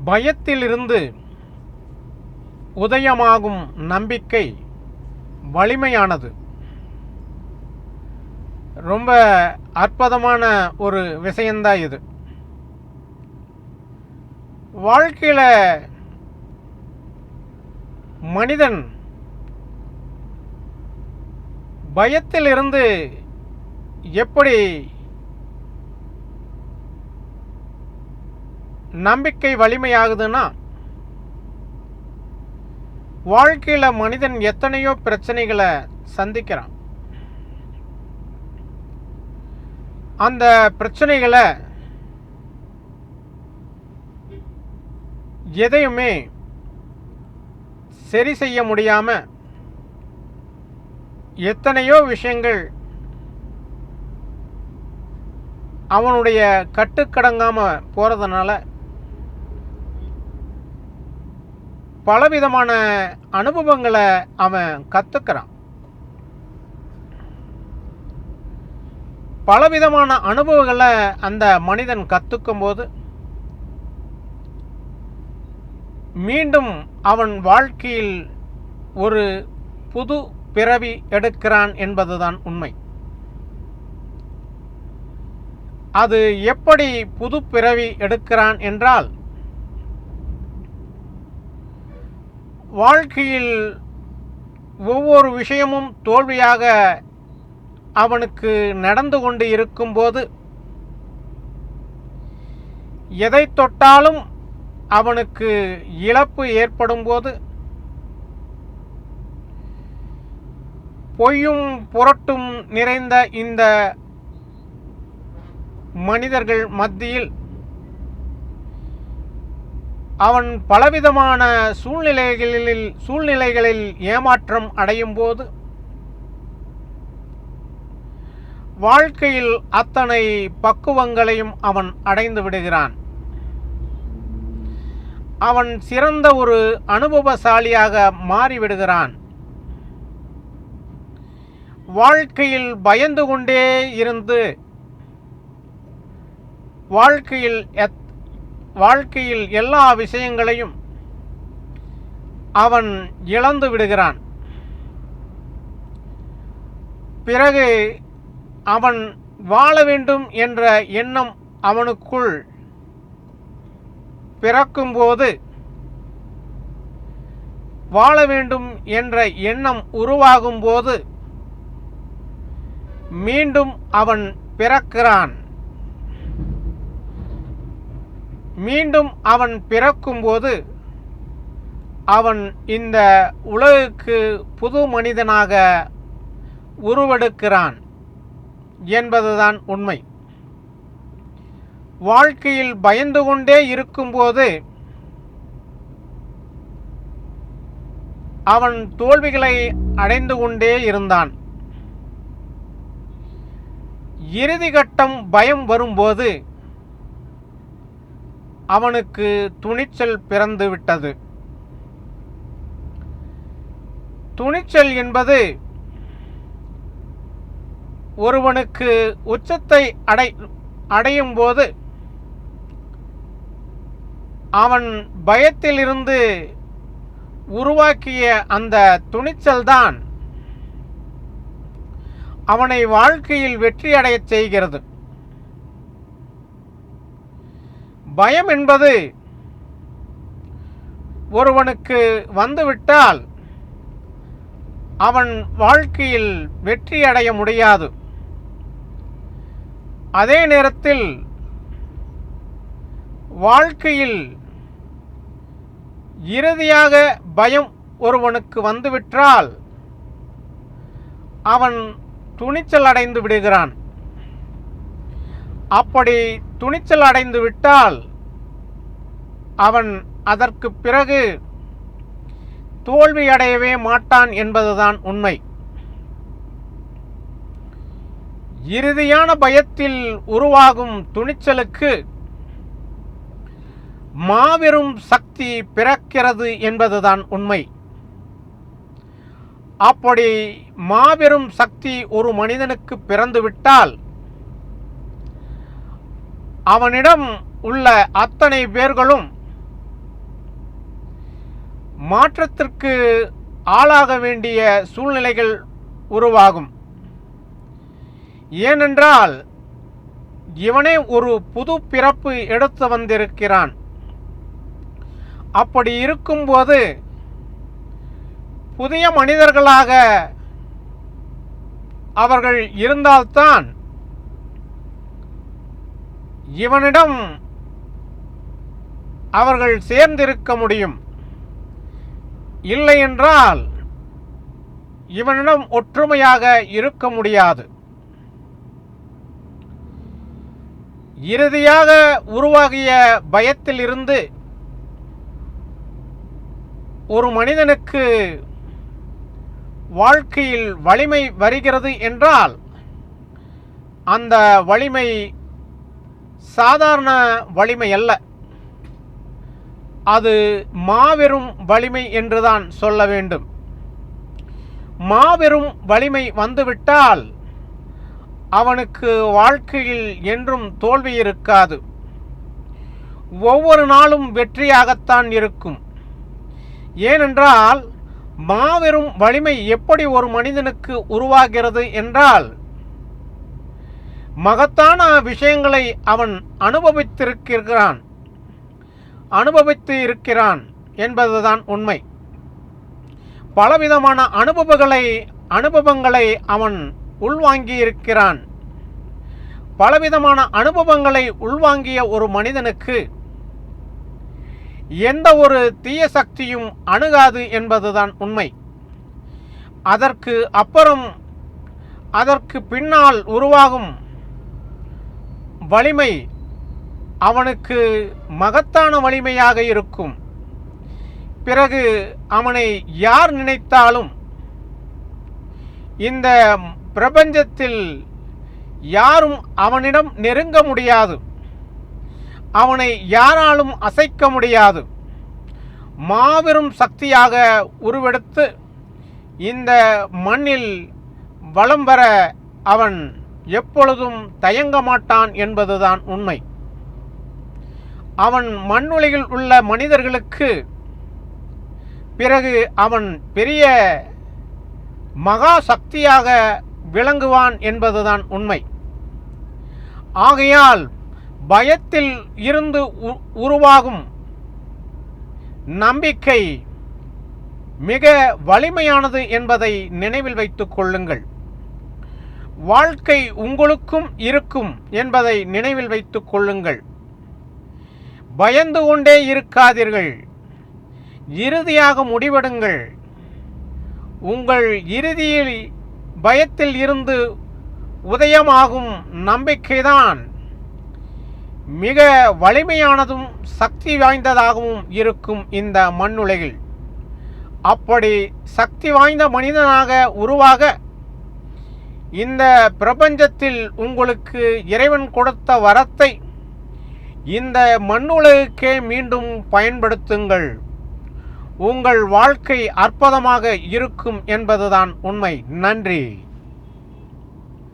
பயத்திலிருந்து உதயமாகும் நம்பிக்கை வலிமையானது. ரொம்ப அற்புதமான ஒரு விஷயந்தான் இது. வாழ்க்கையில் மனிதன் பயத்திலிருந்து எப்படி நம்பிக்கை வலிமையாகுதுன்னா, வாழ்க்கையில் மனிதன் எத்தனையோ பிரச்சனைகளை சந்திக்கிறான். அந்த பிரச்சனைகளை எதையுமே சரி செய்ய முடியாம எத்தனையோ விஷயங்கள் அவனுடைய கட்டுக்கடங்காம போறதுனால பலவிதமான அனுபவங்களை அவன் கத்துக்கிறான். பலவிதமான அனுபவங்களை அந்த மனிதன் கத்துக்கும் போது மீண்டும் அவன் வாழ்க்கையில் ஒரு புது பிறவி எடுக்கிறான் என்பதுதான் உண்மை. அது எப்படி புது பிறவி எடுக்கிறான் என்றால், வாழ்க்கையில் ஒவ்வொரு விஷயமும் தோல்வியாக அவனுக்கு நடந்து கொண்டு இருக்கும்போது, எதை தொட்டாலும் அவனுக்கு இழப்பு ஏற்படும் போது, பொய்யும் புரட்டும் நிறைந்த இந்த மனிதர்கள் மத்தியில் அவன் பலவிதமான சூழ்நிலைகளில் ஏமாற்றம் அடையும் போது, வாழ்க்கையில் அத்தனை பக்குவங்களையும் அவன் அடைந்து விடுகிறான். அவன் சிறந்த ஒரு அனுபவசாலியாக மாறிவிடுகிறான். வாழ்க்கையில் பயந்து கொண்டே இருந்து வாழ்க்கையில் எல்லா விஷயங்களையும் அவன் இழந்து விடுகிறான். பிறகு அவன் வாழ வேண்டும் என்ற எண்ணம் அவனுக்குள் பிறக்கும்போது, வாழ வேண்டும் என்ற எண்ணம் உருவாகும்போது மீண்டும் அவன் பிறக்கிறான். மீண்டும் அவன் பிறக்கும்போது அவன் இந்த உலகுக்கு புது மனிதனாக உருவெடுக்கிறான் என்பதுதான் உண்மை. வாழ்க்கையில் பயந்து கொண்டே இருக்கும்போது அவன் தோல்விகளை அடைந்து கொண்டே இருந்தான். இறுதி கட்டம் பயம் வரும்போது அவனுக்கு துணிச்சல் பிறந்து விட்டது. துணிச்சல் என்பது ஒருவனுக்கு உச்சத்தை அடையும் போது அவன் பயத்திலிருந்து உருவாக்கிய அந்த துணிச்சல்தான் அவனை வாழ்க்கையில் வெற்றி அடையச் செய்கிறது. பயம் என்பது ஒருவனுக்கு வந்துவிட்டால் அவன் வாழ்க்கையில் வெற்றி அடைய முடியாது. அதே நேரத்தில் வாழ்க்கையில் இறுதியாக பயம் ஒருவனுக்கு வந்துவிட்டால் அவன் துணிச்சல் அடைந்து விடுகிறான். அப்படி துணிச்சல் அடைந்து விட்டால் அவன் அதற்கு பிறகு தோல்வி அடையவே மாட்டான் என்பதுதான் உண்மை. இறுதியான பயத்தில் உருவாகும் துணிச்சலுக்கு மாபெரும் சக்தி பிறக்கிறது என்பதுதான் உண்மை. அப்படி மாபெரும் சக்தி ஒரு மனிதனுக்கு பிறந்துவிட்டால் அவனிடம் உள்ள அத்தனை பேர்களும் மாற்றத்திற்கு ஆளாக வேண்டிய சூழ்நிலைகள் உருவாகும். ஏனென்றால் இவனே ஒரு புது பிறப்பு எடுத்து வந்திருக்கிறான். அப்படி இருக்கும்போது புதிய மனிதர்களாக அவர்கள் இருந்தால்தான் இவனிடம் அவர்கள் சேர்ந்திருக்க முடியும். இல்லையென்றால் இவனிடம் ஒற்றுமையாக இருக்க முடியாது. இறுதியாக உருவாகிய பயத்தில் இருந்து ஒரு மனிதனுக்கு வாழ்க்கையில் வலிமை வருகிறது என்றால் அந்த வலிமை சாதாரண வலிமை அல்ல, அது மாபெரும் வலிமை என்றுதான் சொல்ல வேண்டும். மாபெரும் வலிமை வந்துவிட்டால் அவனுக்கு வாழ்க்கையில் என்றும் தோல்வி இருக்காது. ஒவ்வொரு நாளும் வெற்றியாகத்தான் இருக்கும். ஏனென்றால் மாபெரும் வலிமை எப்படி ஒரு மனிதனுக்கு உருவாகிறது என்றால் மகத்தான விஷயங்களை அவன் அனுபவித்து இருக்கிறான் என்பதுதான் உண்மை. பலவிதமான அனுபவங்களை அவன் உள்வாங்கி இருக்கிறான். பலவிதமான அனுபவங்களை உள்வாங்கிய ஒரு மனிதனுக்கு எந்த ஒரு தீய சக்தியும் அணுகாது என்பதுதான் உண்மை. அதற்கு பின்னால் உருவாகும் வலிமை அவனுக்கு மகத்தான வலிமையாக இருக்கும். பிறகு அவனை யார் நினைத்தாலும் இந்த பிரபஞ்சத்தில் யாரும் அவனிடம் நெருங்க முடியாது. அவனை யாராலும் அசைக்க முடியாது. மாபெரும் சக்தியாக உருவெடுத்து இந்த மண்ணில் வலம் வர அவன் எப்பொழுதும் தயங்க மாட்டான் என்பதுதான் உண்மை. அவன் மண்ணுலகில் உள்ள மனிதர்களுக்கு பிறகு அவன் பெரிய மகா சக்தியாக விளங்குவான் என்பதுதான் உண்மை. ஆகையால் பயத்தில் இருந்து உருவாகும் நம்பிக்கை மிக வலிமையானது என்பதை நினைவில் வைத்துக் கொள்ளுங்கள். வாழ்க்கை உங்களுக்கும் இருக்கும் என்பதை நினைவில் வைத்துக் கொள்ளுங்கள். பயந்து கொண்டே இருக்காதீர்கள். இறுதியாக முடிவெடுங்கள். உங்கள் இறுதியில் பயத்தில் இருந்து உதயமாகும் நம்பிக்கைதான் மிக வலிமையானதும் சக்தி வாய்ந்ததாகவும் இருக்கும் இந்த மண்ணுலகில். அப்படி சக்தி வாய்ந்த மனிதனாக உருவாக இந்த பிரபஞ்சத்தில் உங்களுக்கு இறைவன் கொடுத்த வரத்தை இந்த மண்ணுலகுக்கே மீண்டும் பயன்படுத்துங்கள். உங்கள் வாழ்க்கை அற்புதமாக இருக்கும் என்பதுதான் உண்மை. நன்றி.